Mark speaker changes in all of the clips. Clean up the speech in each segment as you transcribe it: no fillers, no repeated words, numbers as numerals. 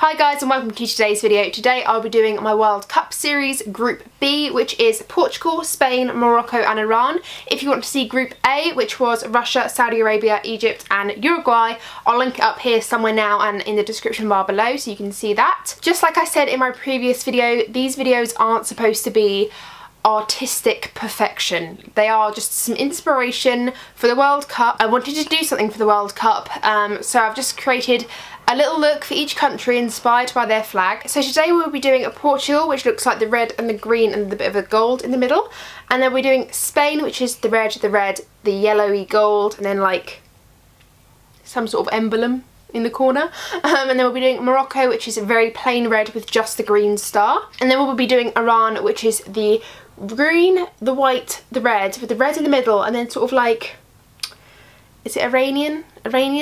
Speaker 1: Hi guys and welcome to today's video. Today I'll be doing my World Cup series Group B, which is Portugal, Spain, Morocco and Iran. If you want to see Group A, which was Russia, Saudi Arabia, Egypt and Uruguay, I'll link it up here somewhere now and in the description bar below so you can see that. Just like I said in my previous video, these videos aren't supposed to be artistic perfection. They are just some inspiration for the World Cup. I wanted to do something for the World Cup, so I've just created a little look for each country inspired by their flag. So today we'll be doing a Portugal, which looks like the red and the green and the bit of a gold in the middle. And then we're doing Spain, which is the red, the yellowy gold, and then like some sort of emblem in the corner. And then we'll be doing Morocco, which is a very plain red with just the green star. And then we'll be doing Iran, which is the green, the white, the red, with the red in the middle, and then sort of like, is it Iranian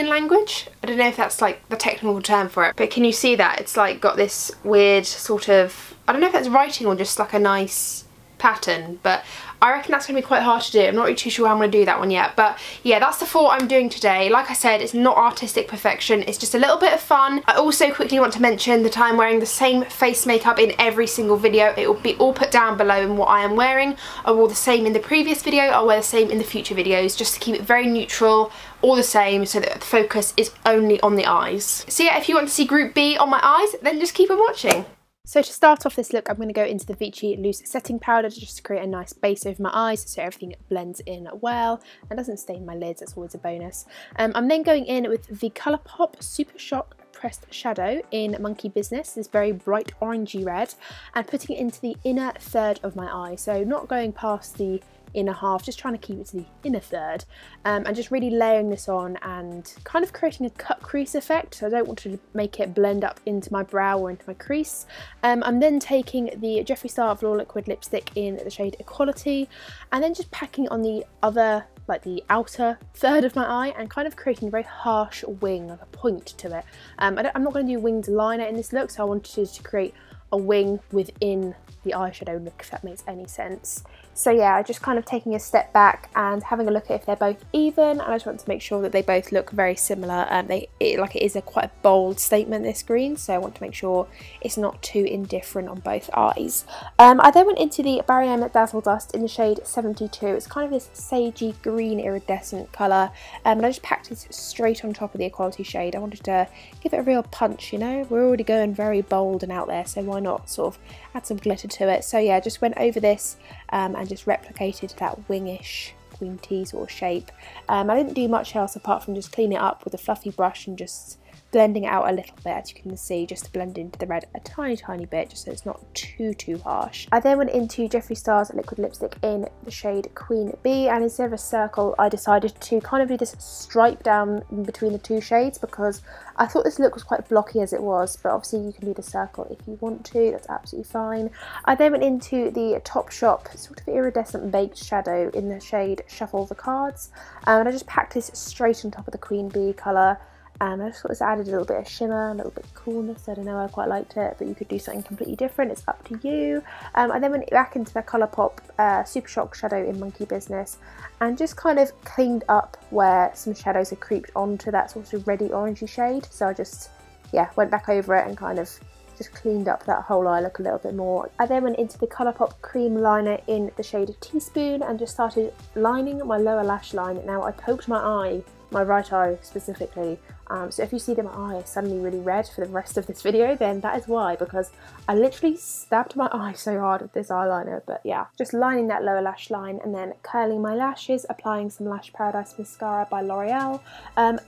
Speaker 1: language? I don't know if that's like the technical term for it, but can you see that? It's like got this weird sort of, I don't know if that's writing or just like a nice pattern, but I reckon that's going to be quite hard to do. I'm not really too sure how I'm going to do that one yet, but yeah, that's the four I'm doing today. Like I said, it's not artistic perfection, it's just a little bit of fun. I also quickly want to mention that I'm wearing the same face makeup in every single video. It will be all put down below in what I am wearing. I wore the same in the previous video, I'll wear the same in the future videos, just to keep it very neutral, all the same, so that the focus is only on the eyes. So yeah, if you want to see Group B on my eyes, then just keep on watching. So to start off this look, I'm going to go into the Vichy loose setting powder just to create a nice base over my eyes so everything blends in well and doesn't stain my lids. That's always a bonus. I'm then going in with the Colourpop Super Shock Pressed Shadow in Monkey Business, this very bright orangey red, and putting it into the inner third of my eye. So not going past the inner half, just trying to keep it to the inner third, and just really layering this on and kind of creating a cut crease effect. So I don't want to make it blend up into my brow or into my crease. I'm then taking the Jeffree Star Floor Liquid lipstick in the shade Equality and then just packing on the other, like the outer third of my eye, and kind of creating a very harsh wing, like a point to it. I'm not going to do winged liner in this look, so I wanted to create a wing within the eyeshadow look, if that makes any sense. So yeah, just kind of taking a step back and having a look at if they're both even, and I just want to make sure that they both look very similar. It is quite a bold statement, this green, so I want to make sure it's not too indifferent on both eyes. I then went into the M Dazzle Dust in the shade 72. It's kind of this sagey green iridescent colour, and I just packed it straight on top of the Equality shade. I wanted to give it a real punch, you know, we're already going very bold and out there, so why not sort of add some glitter to it. So yeah, just went over this and just replicated that wingish green tea sort of shape. I didn't do much else apart from just clean it up with a fluffy brush and just blending it out a little bit, as you can see, just to blend into the red a tiny bit, just so it's not too harsh. I then went into Jeffree Star's liquid lipstick in the shade Queen Bee, and instead of a circle I decided to kind of do this stripe down in between the two shades because I thought this look was quite blocky as it was, but obviously you can do the circle if you want to, that's absolutely fine. I then went into the Topshop sort of iridescent baked shadow in the shade Shuffle the Cards, and I just packed this straight on top of the Queen Bee colour. I just sort of added a little bit of shimmer, a little bit of coolness. I don't know, I quite liked it, but you could do something completely different, it's up to you. I then went back into the Colourpop Super Shock Shadow in Monkey Business and just kind of cleaned up where some shadows had creeped onto that sort of reddy orangey shade. So I just, yeah, went back over it and kind of just cleaned up that whole eye look a little bit more. I then went into the Colourpop Cream liner in the shade Teaspoon and just started lining my lower lash line. Now I poked my eye, my right eye specifically, so if you see that my eye is suddenly really red for the rest of this video, then that is why, because I literally stabbed my eye so hard with this eyeliner. But yeah, just lining that lower lash line and then curling my lashes, applying some Lash Paradise Mascara by Loreal.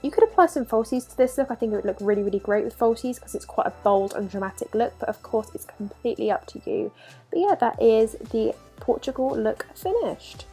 Speaker 1: You could apply some falsies to this look. I think it would look really great with falsies because it's quite a bold and dramatic look, but of course it's completely up to you. But yeah, that is the Portugal look finished.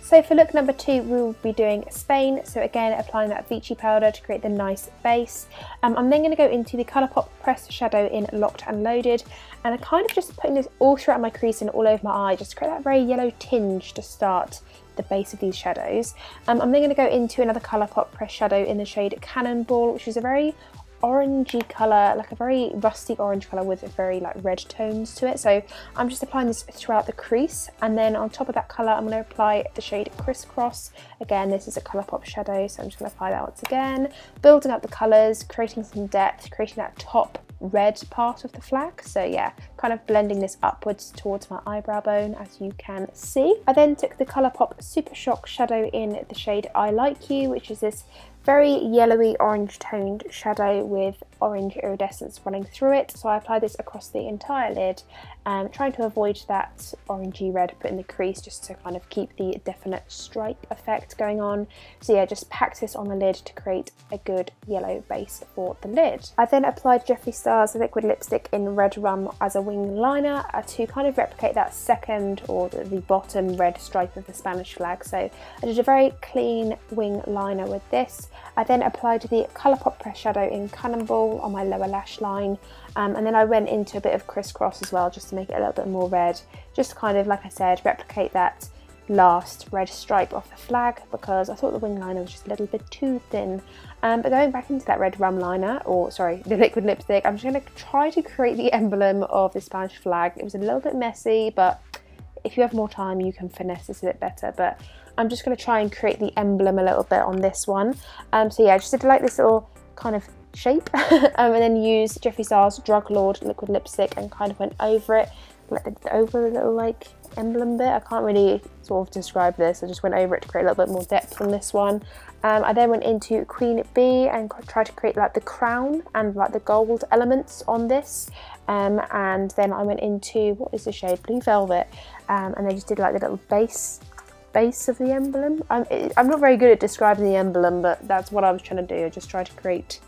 Speaker 1: So for look number 2, we will be doing Spain. So again, applying that Vichy powder to create the nice base. I'm then going to go into the Colourpop Pressed Shadow in Locked and Loaded, and I'm kind of just putting this all throughout my crease and all over my eye, just to create that very yellow tinge to start the base of these shadows. I'm then going to go into another Colourpop Pressed Shadow in the shade Cannonball, which is a very orangey colour, like a very rusty orange colour with very like red tones to it. So I'm just applying this throughout the crease, and then on top of that colour I'm going to apply the shade Crisscross. Again, this is a Colourpop shadow, so I'm just going to apply that once again, building up the colours, creating some depth, creating that top red part of the flag. So yeah, kind of blending this upwards towards my eyebrow bone, as you can see. I then took the Colourpop Super Shock shadow in the shade I Like You, which is this very yellowy orange toned shadow with orange iridescence running through it. So I applied this across the entire lid, trying to avoid that orangey red put in the crease, just to kind of keep the definite stripe effect going on. So yeah, just packed this on the lid to create a good yellow base for the lid. I then applied Jeffree Star's liquid lipstick in Red Rum as a wing liner to kind of replicate that second, or the bottom red stripe of the Spanish flag. So I did a very clean wing liner with this. I then applied the Colourpop Press Shadow in Cannonball on my lower lash line, and then I went into a bit of Crisscross as well, just to make it a little bit more red, just to kind of, like I said, replicate that last red stripe off the flag, because I thought the wing liner was just a little bit too thin. But going back into that Red Rum liner, or sorry, the liquid lipstick, I'm just going to try to create the emblem of the Spanish flag. It was a little bit messy, but if you have more time you can finesse this a bit better. But I'm just going to try and create the emblem a little bit on this one. So yeah, I just did like this little kind of shape, and then use Jeffree Star's Druglord liquid lipstick and kind of went over it, like over the little like emblem bit. I can't really sort of describe this. I just went over it to create a little bit more depth on this one. I then went into Queen Bee and tried to create like the crown and like the gold elements on this. And then I went into, what is the shade? Blue Velvet. And then just did like the little base of the emblem. I'm not very good at describing the emblem, but that's what I was trying to do. I just tried to create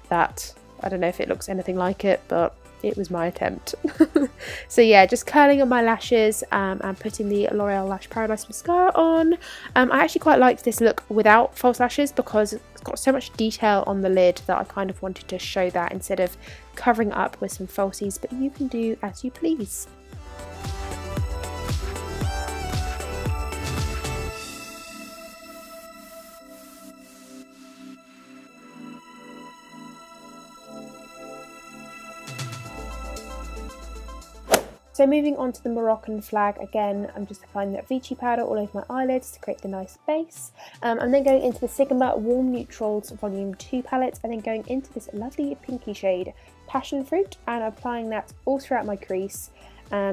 Speaker 1: that. I don't know if it looks anything like it, but it was my attempt. So yeah, just curling on my lashes and putting the L'Oreal Lash Paradise mascara on. I actually quite liked this look without false lashes, because it's got so much detail on the lid that I kind of wanted to show that instead of covering up with some falsies, but you can do as you please. So moving on to the Moroccan flag, again, I'm just applying that Vichy powder all over my eyelids to create the nice base. I'm then going into the Sigma Warm Neutrals Volume 2 palette, and then going into this lovely pinky shade, Passion Fruit, and applying that all throughout my crease.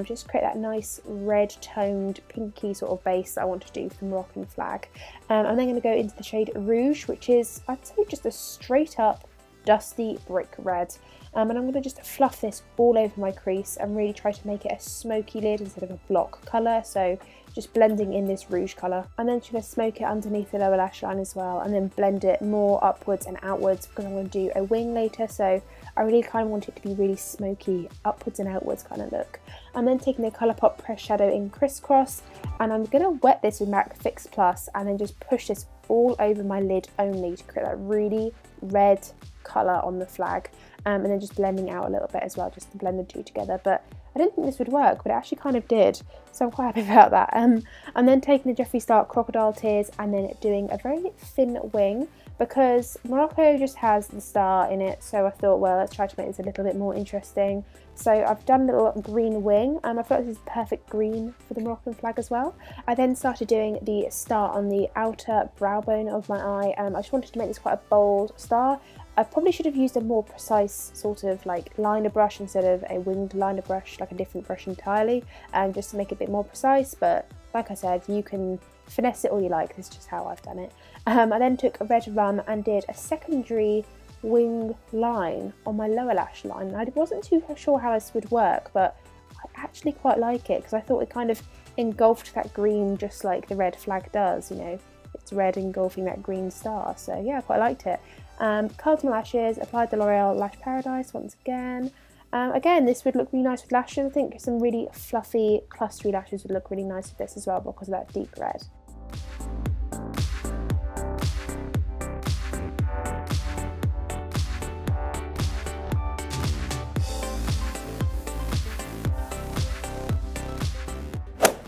Speaker 1: Just create that nice red toned pinky sort of base that I want to do for the Moroccan flag. I'm then going to go into the shade Rouge, which is, I'd say, just a straight up dusty brick red. And I'm going to just fluff this all over my crease and really try to make it a smoky lid instead of a block colour. So just blending in this rouge colour. And then just going to smoke it underneath the lower lash line as well, and then blend it more upwards and outwards, because I'm going to do a wing later. So I really kind of want it to be really smoky, upwards and outwards kind of look. I'm then taking the Colourpop Press Shadow in Crisscross, and I'm going to wet this with MAC Fix Plus and then just push this all over my lid only to create that really red colour on the flag. And then just blending out a little bit as well, just to blend the two together. But I didn't think this would work, but it actually kind of did, so I'm quite happy about that. I'm then taking the Jeffree Star Crocodile Tears and then doing a very thin wing, because Morocco just has the star in it, so I thought, well, let's try to make this a little bit more interesting. So I've done a little green wing, and I feel like this is perfect green for the Moroccan flag as well. I then started doing the star on the outer brow bone of my eye. I just wanted to make this quite a bold star. I probably should have used a more precise sort of like liner brush instead of a winged liner brush, like a different brush entirely, just to make it a bit more precise. But like I said, you can finesse it all you like. This is just how I've done it. I then took a Red Rum and did a secondary wing line on my lower lash line. I wasn't too sure how this would work, but I actually quite like it, because I thought it kind of engulfed that green just like the red flag does, you know. It's red engulfing that green star, so yeah, I quite liked it. Curled my lashes, applied the L'Oreal Lash Paradise once again. Again, this would look really nice with lashes. I think some really fluffy, clustery lashes would look really nice with this as well, because of that deep red.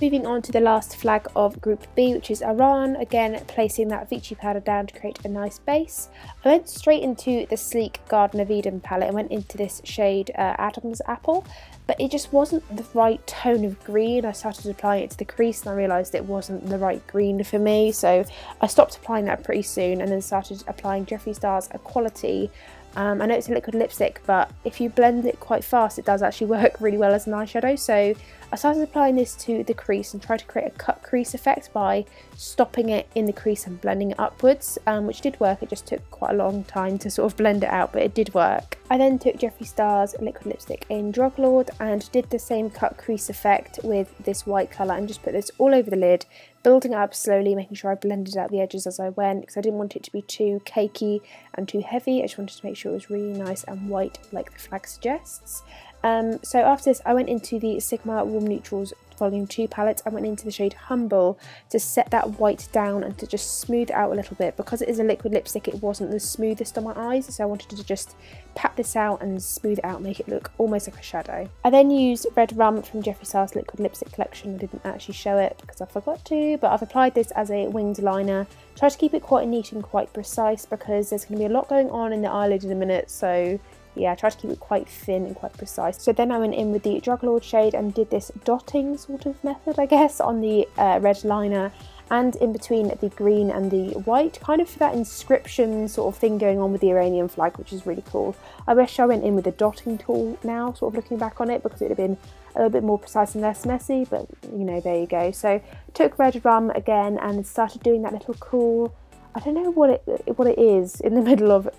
Speaker 1: Moving on to the last flag of Group B, which is Iran. Again, placing that Vichy powder down to create a nice base. I went straight into the sleek Garden of Eden palette and went into this shade Adam's Apple, but it just wasn't the right tone of green. I started applying it to the crease and I realised it wasn't the right green for me, so I stopped applying that pretty soon and then started applying Jeffree Star's Equality. I know it's a liquid lipstick, but if you blend it quite fast it does actually work really well as an eyeshadow, so I started applying this to the crease and tried to create a cut crease effect by stopping it in the crease and blending it upwards, which did work. It just took quite a long time to sort of blend it out, but it did work. I then took Jeffree Star's liquid lipstick in Druglord and did the same cut crease effect with this white colour and just put this all over the lid, building it up slowly, making sure I blended out the edges as I went because I didn't want it to be too cakey and too heavy. I just wanted to make sure it was really nice and white like the flag suggests. So after this I went into the Sigma Warm Neutrals Volume 2 palette. I went into the shade Humble to set that white down and to just smooth it out a little bit. Because it is a liquid lipstick, it wasn't the smoothest on my eyes, so I wanted to just pat this out and smooth it out, make it look almost like a shadow. I then used Red Rum from Jeffree Star's Liquid Lipstick Collection. I didn't actually show it because I forgot to, but I've applied this as a winged liner. Try to keep it quite neat and quite precise because there's going to be a lot going on in the eyelid in a minute, so yeah, I tried to keep it quite thin and quite precise. So then I went in with the Druglord shade and did this dotting sort of method, I guess, on the red liner and in between the green and the white, kind of for that inscription sort of thing going on with the Iranian flag, which is really cool. I wish I went in with a dotting tool now, sort of looking back on it, because it would have been a little bit more precise and less messy, but you know, there you go. So took Red Rum again and started doing that little cool, I don't know what it is in the middle of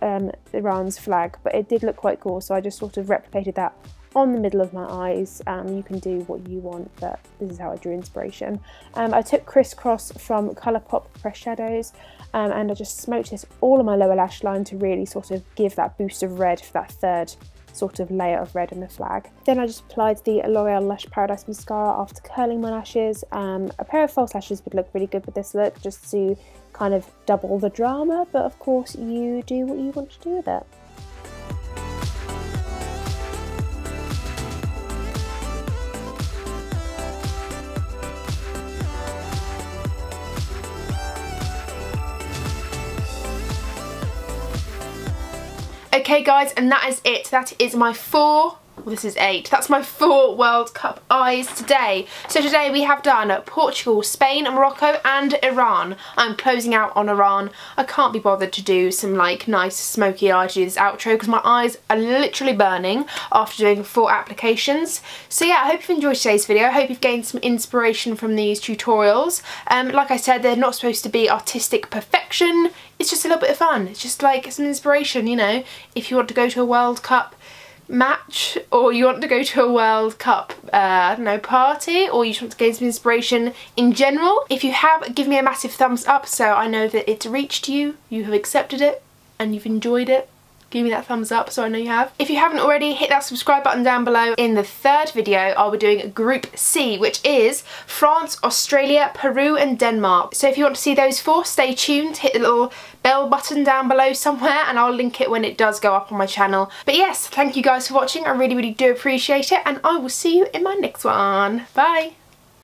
Speaker 1: Iran's flag, but it did look quite cool, so I just sort of replicated that on the middle of my eyes. You can do what you want, but this is how I drew inspiration. I took Crisscross from Colourpop Press Shadows and I just smoked this all on my lower lash line to really sort of give that boost of red for that third sort of layer of red in the flag. Then I just applied the Loreal Lash Paradise Mascara after curling my lashes. A pair of false lashes would look really good with this look, just to kind of double the drama, but of course you do what you want to do with it. Okay guys, and that is it. That is my this is 8. That's my 4 World Cup eyes today. So today we have done Portugal, Spain, Morocco and Iran. I'm closing out on Iran. I can't be bothered to do some like nice smoky eye to do this outro because my eyes are literally burning after doing 4 applications. So yeah, I hope you've enjoyed today's video. I hope you've gained some inspiration from these tutorials. Like I said, they're not supposed to be artistic perfection. It's just a little bit of fun. It's just like some inspiration, you know, if you want to go to a World Cup match, or you want to go to a World Cup I don't know, party, or you just want to gain some inspiration in general. If you have, give me a massive thumbs up so I know that it's reached you, you have accepted it and you've enjoyed it. Give me that thumbs up so I know you have. If you haven't already, hit that subscribe button down below. In the third video, I'll be doing Group C, which is France, Australia, Peru and Denmark. So if you want to see those 4, stay tuned, hit the little bell button down below somewhere and I'll link it when it does go up on my channel. But yes, thank you guys for watching. I really, really do appreciate it and I will see you in my next one. Bye!